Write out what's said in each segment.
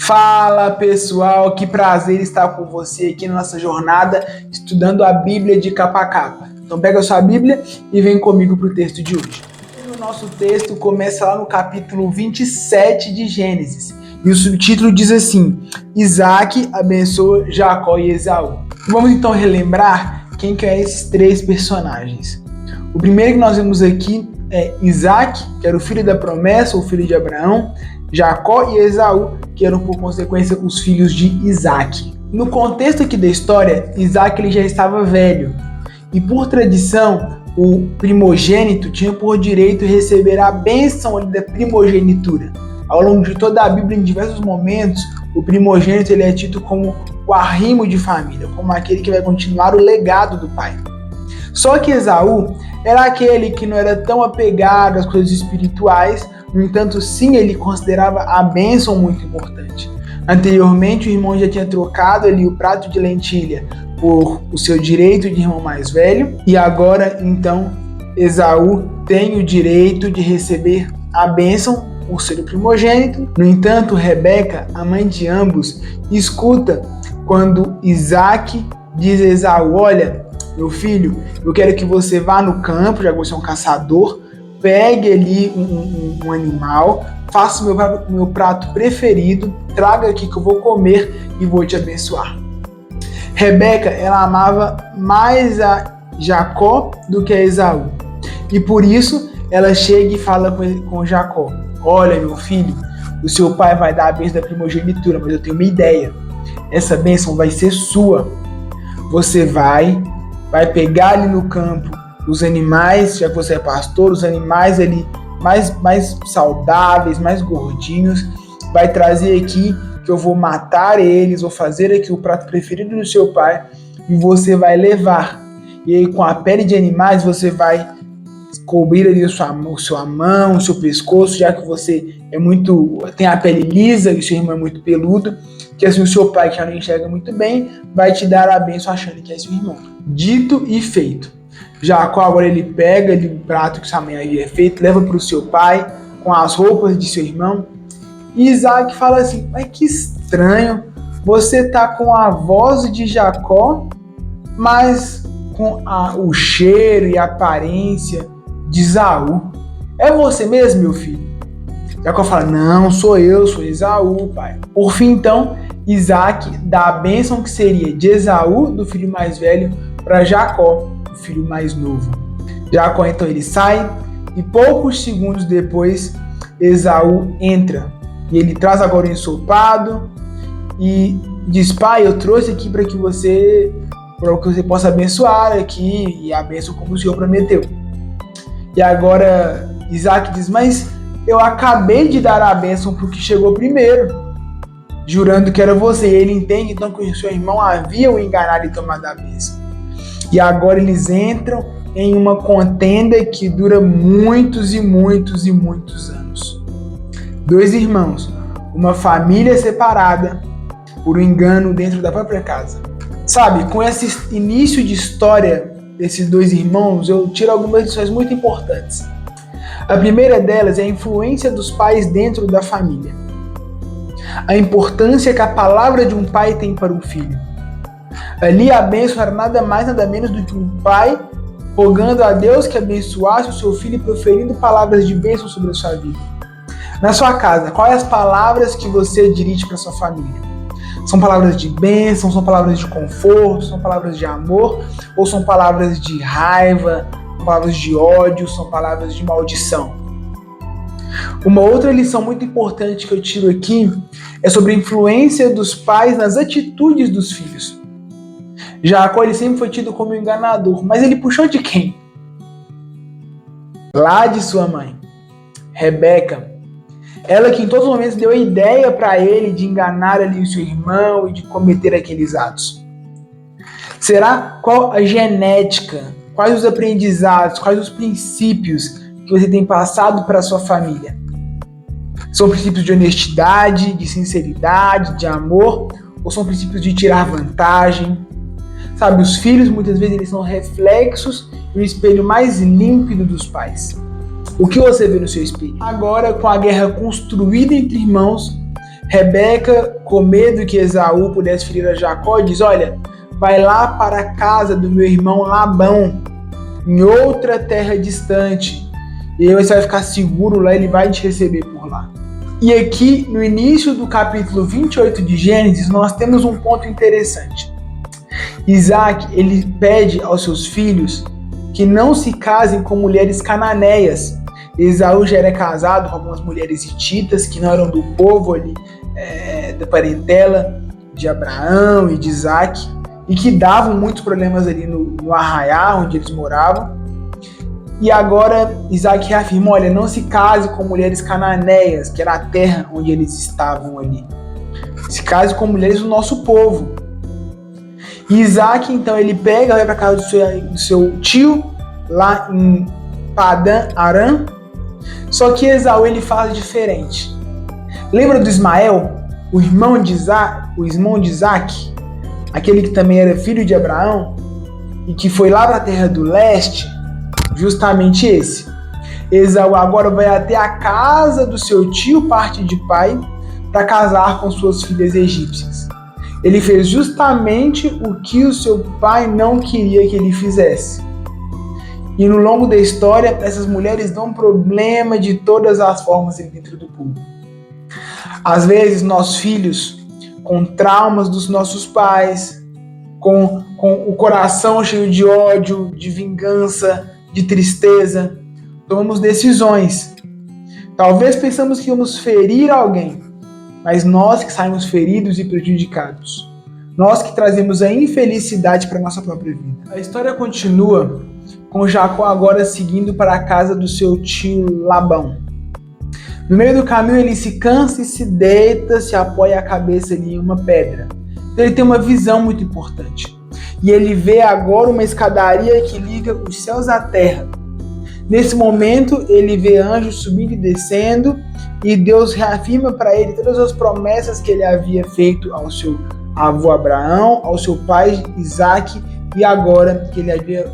Fala pessoal, que prazer estar com você aqui na nossa jornada estudando a Bíblia de capa a capa. Então pega a sua Bíblia e vem comigo para o texto de hoje. O nosso texto começa lá no capítulo 27 de Gênesis e o subtítulo diz assim: Isaac abençoa Jacó e Esaú. Vamos então relembrar quem que é esses três personagens. O primeiro que nós vemos aqui é Isaac, que era o filho da promessa, o filho de Abraão, Jacó e Esaú, que eram por consequência os filhos de Isaac. No contexto aqui da história, Isaac ele já estava velho e por tradição o primogênito tinha por direito receber a bênção da primogenitura. Ao longo de toda a Bíblia, em diversos momentos, o primogênito ele é tido como o arrimo de família, como aquele que vai continuar o legado do pai. Só que Esaú era aquele que não era tão apegado às coisas espirituais. No entanto, sim, ele considerava a bênção muito importante. Anteriormente, o irmão já tinha trocado ali o prato de lentilha por o seu direito de irmão mais velho. E agora, então, Esaú tem o direito de receber a bênção por ser o primogênito. No entanto, Rebeca, a mãe de ambos, escuta quando Isaac diz a Esaú: olha, meu filho, eu quero que você vá no campo, já que você é um caçador, pegue ali um animal, faça o meu prato preferido, traga aqui que eu vou comer e vou te abençoar. Rebeca, ela amava mais a Jacó do que a Esaú. E por isso, ela chega e fala com Jacó: olha, meu filho, o seu pai vai dar a bênção da primogenitura, mas eu tenho uma ideia. Essa bênção vai ser sua. Você vai pegar ali no campo os animais, já que você é pastor, os animais ali mais saudáveis, mais gordinhos, vai trazer aqui que eu vou matar eles, vou fazer aqui o prato preferido do seu pai e você vai levar. E aí com a pele de animais você vai cobrir ali a sua mão, o seu pescoço, já que você tem a pele lisa e o seu irmão é muito peludo, que assim o seu pai, que já não enxerga muito bem, vai te dar a bênção achando que é seu irmão. Dito e feito. Jacó agora ele pega ali o prato que sua mãe havia feito, leva para o seu pai com as roupas de seu irmão. E Isaac fala assim: mas que estranho, você tá com a voz de Jacó, mas com o cheiro e a aparência de Esaú. É você mesmo, meu filho? Jacó fala: não, sou eu, sou Esaú, pai. Por fim, então, Isaac dá a bênção que seria de Esaú, do filho mais velho, para Jacó, o filho mais novo. Jacó, então, ele sai e poucos segundos depois, Esaú entra. E ele traz agora o ensopado e diz: pai, eu trouxe aqui para que você possa abençoar aqui e a bênção como o Senhor prometeu. E agora Isaac diz: mas eu acabei de dar a bênção para o que chegou primeiro, jurando que era você. E ele entende então que o seu irmão havia o enganado e tomado a bênção. E agora eles entram em uma contenda que dura muitos e muitos e muitos anos. Dois irmãos, uma família separada por um engano dentro da própria casa. Sabe, com esse início de história desses dois irmãos, eu tiro algumas lições muito importantes. A primeira delas é a influência dos pais dentro da família. A importância que a palavra de um pai tem para um filho. Ali a bênção era nada mais, nada menos do que um pai rogando a Deus que abençoasse o seu filho e proferindo palavras de bênção sobre a sua vida. Na sua casa, quais as palavras que você dirige para sua família? São palavras de bênção, são palavras de conforto, são palavras de amor, ou são palavras de raiva, são palavras de ódio, são palavras de maldição? Uma outra lição muito importante que eu tiro aqui é sobre a influência dos pais nas atitudes dos filhos. Jacó ele sempre foi tido como enganador, mas ele puxou de quem? Lá de sua mãe, Rebeca. Ela que em todos os momentos deu a ideia para ele de enganar ali o seu irmão e de cometer aqueles atos. Será qual a genética, quais os aprendizados, quais os princípios que você tem passado para a sua família? São princípios de honestidade, de sinceridade, de amor, ou são princípios de tirar vantagem? Sabe, os filhos muitas vezes eles são reflexos e o espelho mais límpido dos pais. O que você vê no seu espelho? Agora, com a guerra construída entre irmãos, Rebeca, com medo que Esaú pudesse ferir a Jacó, diz: olha, vai lá para a casa do meu irmão Labão, em outra terra distante, e aí você vai ficar seguro lá, ele vai te receber por lá. E aqui, no início do capítulo 28 de Gênesis, nós temos um ponto interessante. Isaac, ele pede aos seus filhos que não se casem com mulheres cananeias. Esaú já era casado com algumas mulheres hititas, que não eram do povo ali, da parentela de Abraão e de Isaac, e que davam muitos problemas ali no arraial onde eles moravam. E agora Isaac reafirma: olha, não se case com mulheres cananeias, que era a terra onde eles estavam ali. Se case com mulheres do nosso povo. E Isaac, então, ele pega, vai para casa do seu tio, lá em Padã Aram. Só que Esaú, ele faz diferente. Lembra do Ismael, o irmão de Isaac, aquele que também era filho de Abraão, e que foi lá para a terra do leste? Justamente esse. Esaú agora vai até a casa do seu tio, parte de pai, para casar com suas filhas egípcias. Ele fez justamente o que o seu pai não queria que ele fizesse. E no longo da história, essas mulheres dão problema de todas as formas dentro do povo. Às vezes, nós filhos, com traumas dos nossos pais, com o coração cheio de ódio, de vingança, de tristeza, tomamos decisões. Talvez pensamos que íamos ferir alguém, mas nós que saímos feridos e prejudicados. Nós que trazemos a infelicidade para a nossa própria vida. A história continua com Jacó agora seguindo para a casa do seu tio Labão. No meio do caminho ele se cansa e se deita, se apoia a cabeça ali em uma pedra. Então ele tem uma visão muito importante. E ele vê agora uma escadaria que liga os céus à terra. Nesse momento, ele vê anjos subindo e descendo, e Deus reafirma para ele todas as promessas que ele havia feito ao seu avô Abraão, ao seu pai Isaac, e agora que ele havia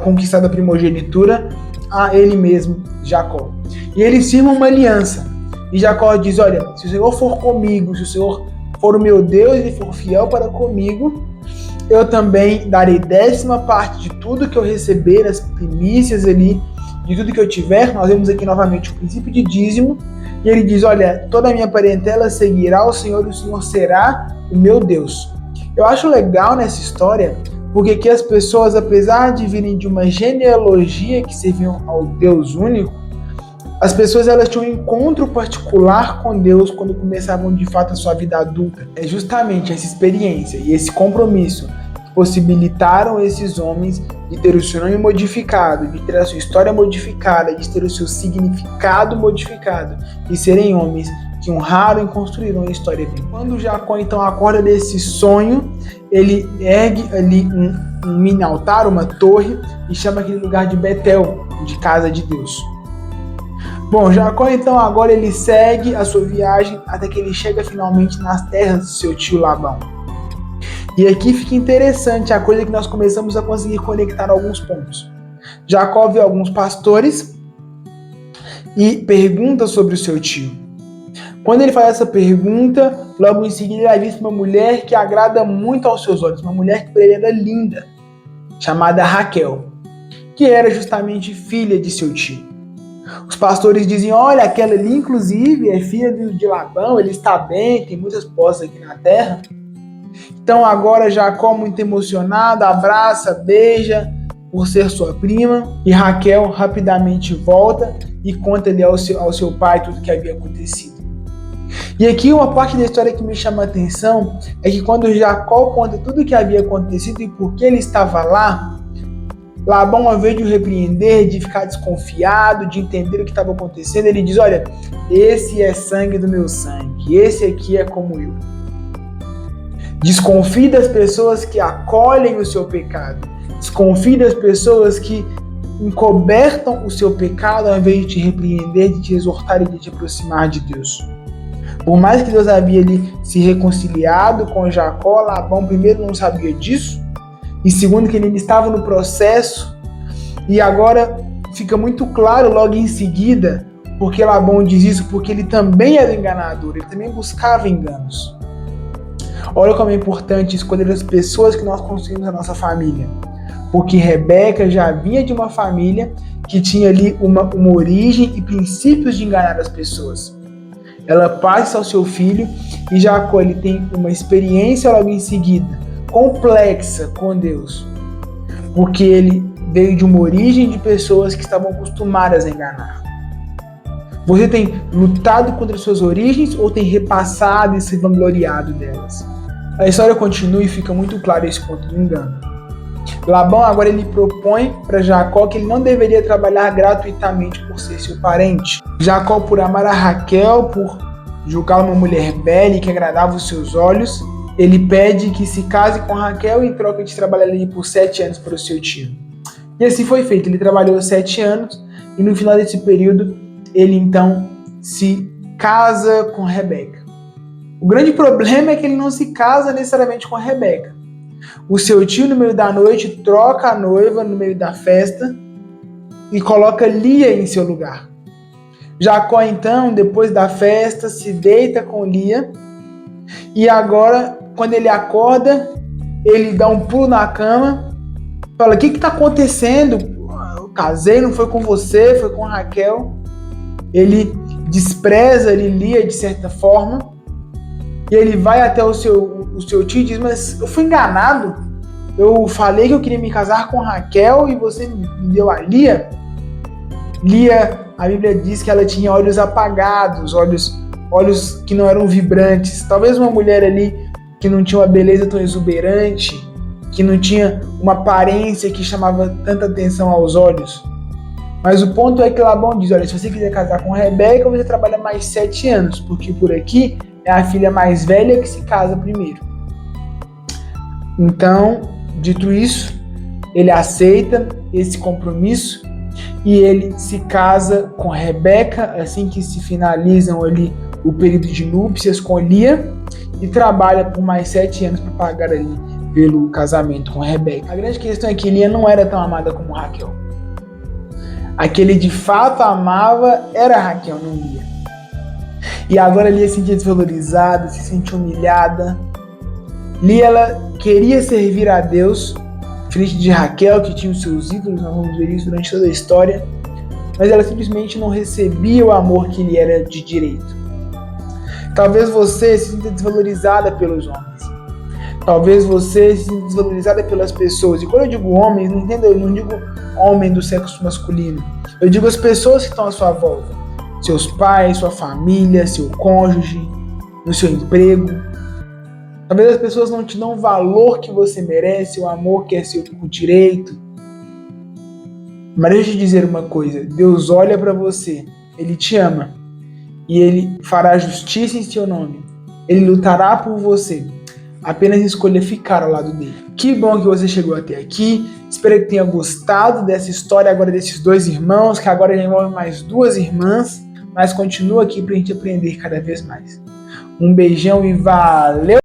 conquistado a primogenitura, a ele mesmo, Jacó. E eles firmam uma aliança. E Jacó diz: olha, se o Senhor for comigo, se o Senhor for o meu Deus e for fiel para comigo, eu também darei 10ª parte de tudo que eu receber, as primícias ali, de tudo que eu tiver. Nós vemos aqui novamente o princípio de dízimo. E ele diz: olha, toda a minha parentela seguirá o Senhor e o Senhor será o meu Deus. Eu acho legal nessa história, porque aqui as pessoas, apesar de virem de uma genealogia que serviam ao Deus único, as pessoas elas tinham um encontro particular com Deus quando começavam de fato a sua vida adulta. É justamente essa experiência e esse compromisso que possibilitaram esses homens de ter o seu nome modificado, de ter a sua história modificada, de ter o seu significado modificado e serem homens que honraram e construíram a história viva. Quando Jacó então acorda desse sonho, ele ergue ali um mini altar, uma torre, e chama aquele lugar de Betel, de casa de Deus. Bom, Jacó então agora ele segue a sua viagem até que ele chega finalmente nas terras do seu tio Labão. E aqui fica interessante a coisa que nós começamos a conseguir conectar alguns pontos. Jacó vê alguns pastores e pergunta sobre o seu tio. Quando ele faz essa pergunta, logo em seguida ele avista uma mulher que agrada muito aos seus olhos, uma mulher que para ele era linda, chamada Raquel, que era justamente filha de seu tio. Os pastores dizem: olha, aquela ali inclusive é filha de Labão, ele está bem, tem muitas posses aqui na terra. Então agora Jacó, muito emocionado, abraça, beija por ser sua prima, e Raquel rapidamente volta e conta ali ao seu pai tudo o que havia acontecido. E aqui uma parte da história que me chama a atenção é que quando Jacó conta tudo o que havia acontecido e por que ele estava lá, Labão, ao invés de o repreender, de ficar desconfiado, de entender o que estava acontecendo, ele diz: olha, esse é sangue do meu sangue, esse aqui é como eu. Desconfie das pessoas que acolhem o seu pecado, desconfie das pessoas que encobertam o seu pecado ao invés de te repreender, de te exortar e de te aproximar de Deus. Por mais que Deus havia ali se reconciliado com Jacó, Labão primeiro não sabia disso, e segundo que ele estava no processo, e agora fica muito claro logo em seguida Por que Labão diz isso? Porque ele também era enganador, ele também buscava enganos. Olha como é importante escolher as pessoas que nós construímos na nossa família. Porque Rebeca já vinha de uma família que tinha ali uma origem e princípios de enganar as pessoas. Ela passa ao seu filho e Jacó ele tem uma experiência logo em seguida, complexa com Deus. Porque ele veio de uma origem de pessoas que estavam acostumadas a enganar. Você tem lutado contra suas origens ou tem repassado e se vangloriado delas? A história continua e fica muito claro esse ponto do engano. Labão agora ele propõe para Jacó que ele não deveria trabalhar gratuitamente por ser seu parente. Jacó, por amar a Raquel, por julgá-la uma mulher bela e que agradava os seus olhos, ele pede que se case com Raquel em troca de trabalhar ali por 7 anos para o seu tio. E assim foi feito, ele trabalhou 7 anos e no final desse período ele então se casa com Rebeca. O grande problema é que ele não se casa necessariamente com a Rebeca. O seu tio, no meio da noite, troca a noiva no meio da festa e coloca Lia em seu lugar. Jacó, então, depois da festa, se deita com Lia e agora, quando ele acorda, ele dá um pulo na cama, fala, o que está acontecendo? Eu casei, não foi com você, foi com Raquel. Ele despreza Lia de certa forma e ele vai até o seu tio e diz, mas eu fui enganado, eu falei que eu queria me casar com Raquel e você me deu a Lia. Lia, a Bíblia diz que ela tinha olhos apagados, olhos que não eram vibrantes, talvez uma mulher ali que não tinha uma beleza tão exuberante, que não tinha uma aparência que chamava tanta atenção aos olhos. Mas o ponto é que Labão diz, olha, se você quiser casar com Rebeca, você trabalha mais 7 anos, porque por aqui é a filha mais velha que se casa primeiro. Então, dito isso, ele aceita esse compromisso e ele se casa com Rebeca, assim que se finalizam ali o período de núpcias com Lia, e trabalha por mais 7 anos para pagar ali pelo casamento com Rebeca. A grande questão é que Lia não era tão amada como Raquel. A que ele de fato amava era Raquel, não Lia. E agora Lia se sentia desvalorizada, se sentia humilhada. Lia, ela queria servir a Deus, diferente de Raquel, que tinha os seus ídolos, nós vamos ver isso durante toda a história, mas ela simplesmente não recebia o amor que lhe era de direito. Talvez você se sinta desvalorizada pelos homens. Talvez você se sinta desvalorizada pelas pessoas. E quando eu digo homens, não entenda, eu não digo homem do sexo masculino. Eu digo as pessoas que estão à sua volta. Seus pais, sua família, seu cônjuge, no seu emprego. Talvez as pessoas não te dão o valor que você merece, o amor que é seu por direito. Mas deixa eu te dizer uma coisa. Deus olha para você, Ele te ama. E Ele fará justiça em seu nome. Ele lutará por você. Apenas escolha ficar ao lado dele. Que bom que você chegou até aqui. Espero que tenha gostado dessa história agora desses 2 irmãos, que agora já envolve mais 2 irmãs. Mas continua aqui pra gente aprender cada vez mais. Um beijão e valeu!